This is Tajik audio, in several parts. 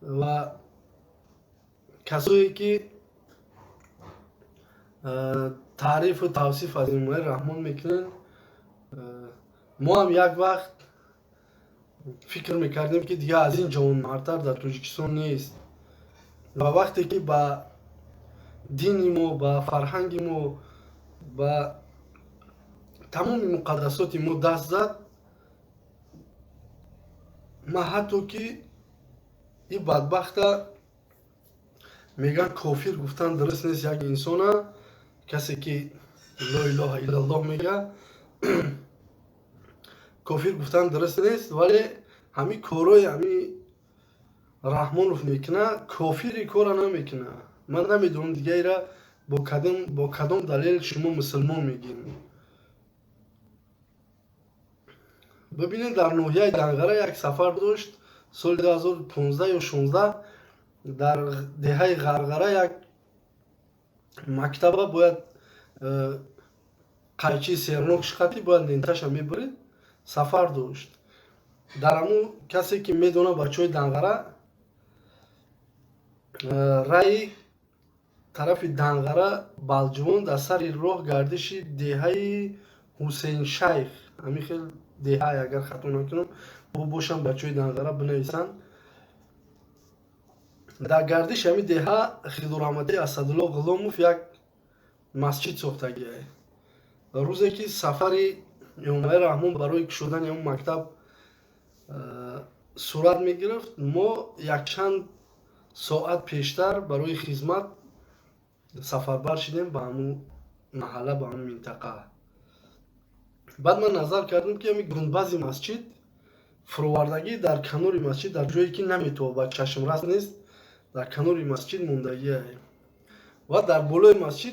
و کسایی که تعریف و توصیف از این ماه رحمان میکنن، ما هم یک وقت فکر میکردیم که دیگه از این جوانمردتر در تاجیکستان نیست و وقتی که با دین ما، با فرهنگ ما، با تمام مقدسات ما دست زد، ما حتی که این بدبخت میگن کافر گفتن درست نیست. یک انسان کسی که لا اله الا الله میگه کافر گفتن درست نیست، ولی همین کارای همین رحمان رو میکنه، کافری کار نمیکنه. من نمیدونم دیگه ایرا با کدام دلیل شما مسلمان میگین. ببینید در نوحیه دنگره یک سفر داشت سال 2015 یا 16 در دهه غرغره یک مکتبه باید قایچی سرنوک شخطی باید لنتش هم میبرید. سفر داشت در امو کسی که میدونه بچه های دنگره رای طرف دنگره بلجوان در سر راه گردش دهه حسین شیخ، همین خیلی دهه اگر خطا نکنم باشم بچه های دنگره بنویسن. در گردش همین دهه خیدو رحمتی اسدالله غلاموف یک مسجد ساختگی است. روزی که سفری امام رحمان برای کشودن اون مکتب صورت میگرفت، ما یک چند ساعت پیشتر برای خدمت سفربر شدیم به همون محله، به همون منطقه. بعد من نظر کردم که همین گنبد مسجد فروردگی در کنار مسجد، در جایی که نمیتونه با چشم رس نیست، در کنار مسجد موندگی است. و در بالای مسجد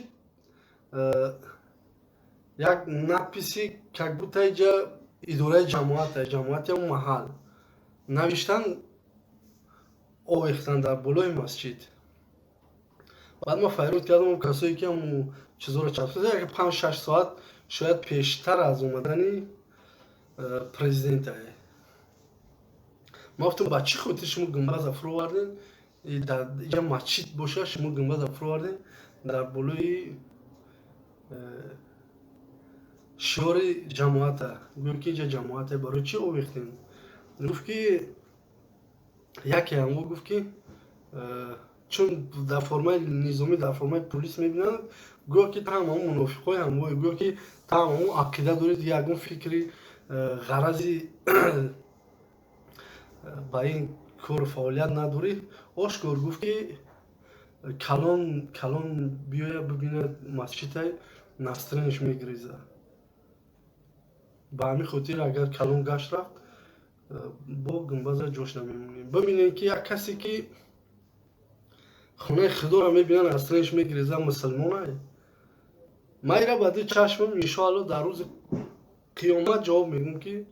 یک نپیسی که بوده اینجا اداره جماعت اون محل نوشتن آویختن در بالای مسجد. بعد ما فیروز کردم اون کسایی که اون چیزا رو چاپ کرده، یک 5-6 ساعت شاید پیشتر از اومدن پرزیدنت است. ما گفتم با چی خودت شما گنبد افرو آوردین در اینجا مسجد باشه، شما گنبد افرو آوردین در بالای شعار جماعت. گفت که اینجا جماعت برای چی آویختین؟ گفت که یکی هم گفت که چون در فرمای نظامی، در فرمای پلیس میبینن، گویا که تمام همون منافقای هم گویا که تمام همون عقیده دارید، یکون فکری غرضی با این کار فعالیت نداری. آشکار گفت که کلان بیایه ببینه مسجد نسترنش میگریزه. به همین خاطر اگر کلان گشت رفت با گنبد جوش نمیمونیم. ببینید که یک کسی که خونه خدا رو میبینن نسترنش میگریزه مسلمان است. من ایرا بعد چشمم انشاءالله در روز قیامت جواب میگم که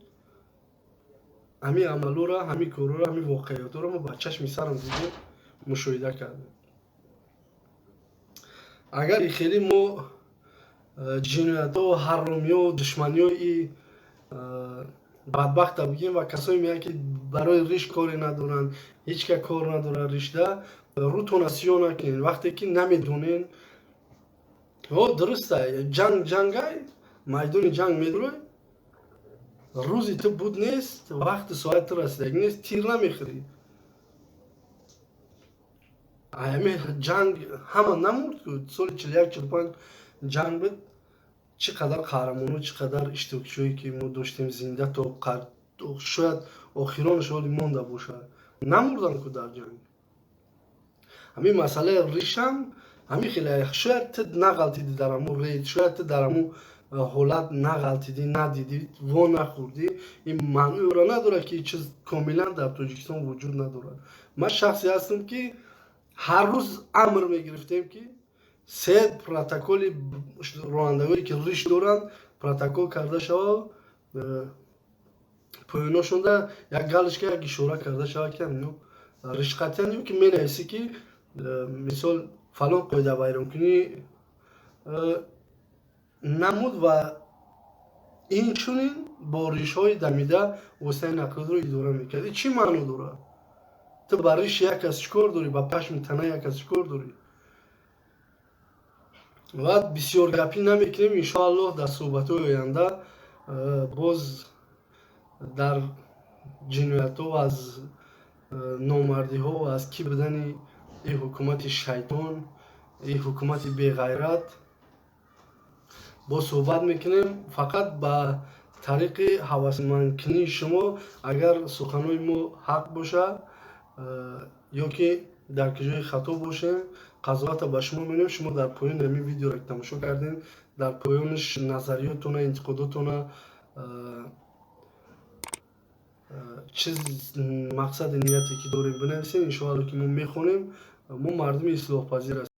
همین عملو را، همین کارو را، همین واقعیت را ما با چشم سرم دیگه مشاهده کردیم. اگر خیلی ما جنایت ها و حرامی ها و دشمنی های بدبخت بگیم و کسایی میگن که برای ریش کاری ندارن، هیچ که کار نداره ریشته، روتون سیاه نکنین. وقتی که نمیدونین درسته جنگ های میدون جنگ میدروی روزی تو بود نیست، وقت ساعت رسیدگی نیست، تیر نمیخوری. همه جنگ همه نمورد که سال 41-45 جنگ بود. چقدر قهرمانو، چقدر اشتراکچویی که ما داشتیم زنده تا شاید آخرانش حالی مانده باشه، نموردن که در جنگ. همین مسئله ریشم همین خیلی شاید تو نغلطیدی در امو رید، شاید تو در امو حالت نغلطیدی، ندیدی و نخوردی، این معنی را نداره که چیز کاملا در تاجیکستان وجود نداره. من شخصی هستم که هر روز امر میگرفتیم که سه پروتکل رانندگی که ریش دارن پروتکل کرده شود، پایانشون ده یک گلش که یک اشاره کرده شود که اینو ریش قطعی که می نویسی که مثال فلان قاعده بیان کنی نمود و این چونین با ریش های دمیده وسط نقد رو اداره میکردی. چی معنی داره؟ تو ба риши як кас чикор дорӣ, ба пашми тана як кас чикор дорӣ. ва бисёр гапӣ намекунем. Иншоаллоҳ дар суҳбатҳои оянда боз дар ҷиноятҳо ва аз номардиҳо ва аз кӣ будани ин ҳукумати шайтон, ин ҳукумати беғайрат бо суҳбат мекунем. Фақат ба тариқи ҳавасмандкунии шумо, агар суханҳои мо ҳақ боша ё ки дар куҷои хато бошем, қазоата ба шумо менем. Шумо дар поёни ҳамин видеоро ки тамошо кардем, дар поёнаш назариётона, интиқодотона, чиз мақсади нияте ки дорем бинависем. Иншоалло ки мо мехонем. Мо мардуми ислоҳпазир ҳастем.